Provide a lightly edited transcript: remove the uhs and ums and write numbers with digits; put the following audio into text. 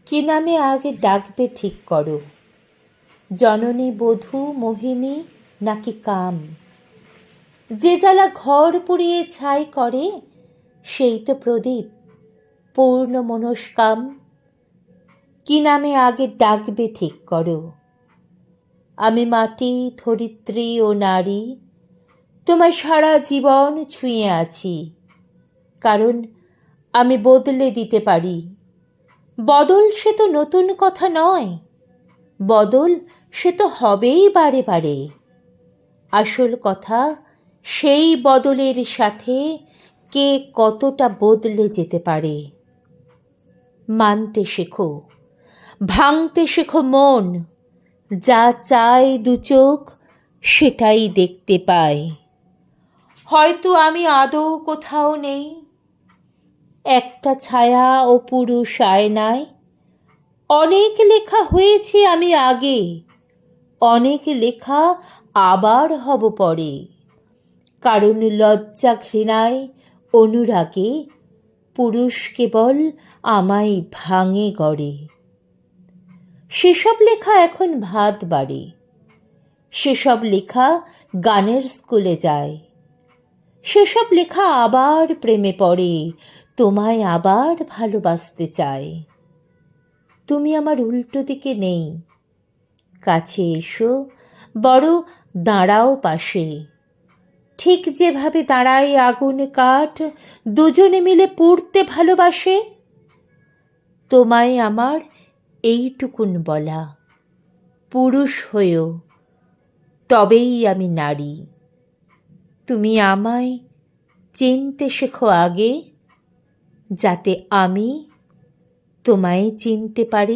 কি নামে আগে ডাকবে ঠিক করো, জননী, বধূ, মোহিনী নাকি কাম? যে জ্বালা ঘর পুড়িয়ে ছাই করে, সেই তো প্রদীপ পূর্ণ মনস্কাম। কি নামে আগে ডাকবে ঠিক করো। আমি মাটি, ধরিত্রী ও নারী, তোমার সারা জীবন ছুঁয়ে আছি, কারণ আমি বদলে দিতে পারি। বদল সে তো নতুন কথা নয়, বদল সে তো হবেই বারে বারে। আসল কথা সেই বদলের সাথে কে কতটা বদলে যেতে পারে। মানতে শেখো, ভাঙতে শেখো মন, যা চায় দু চোখ সেটাই দেখতে পায়। হয়তো আমি আদৌ কোথাও নেই, একটা ছায়া ও পুরুষ আয়নায়। অনেক লেখা হয়েছি আমি আগে, অনেক লেখা আবার হব পরে, কারণ লজ্জা ঘৃণায় অনুরাগে পুরুষ কেবল আমায় ভাঙে গড়ে। সেসব লেখা এখন ভাত বাড়ে, সেসব লেখা গানের স্কুলে যায়, সেসব লেখা আবার প্রেমে পড়ে, তোমায় আবার ভালোবাসতে চায়। তুমি আমার উল্টো দিকে নেই, কাছে এসো, বড় দাঁড়াও পাশে। ঠিক যেভাবে দাঁড়ায় আগুন কাঠ দুজনে মিলে পুড়তে ভালোবাসে। তোমায় আমার এইটুকুন বলা, পুরুষ হয়েও তবেই আমি নারী। তুমি আমায় চিনতে শেখো আগে, যাতে আমি তোমায় চিনতে পারি।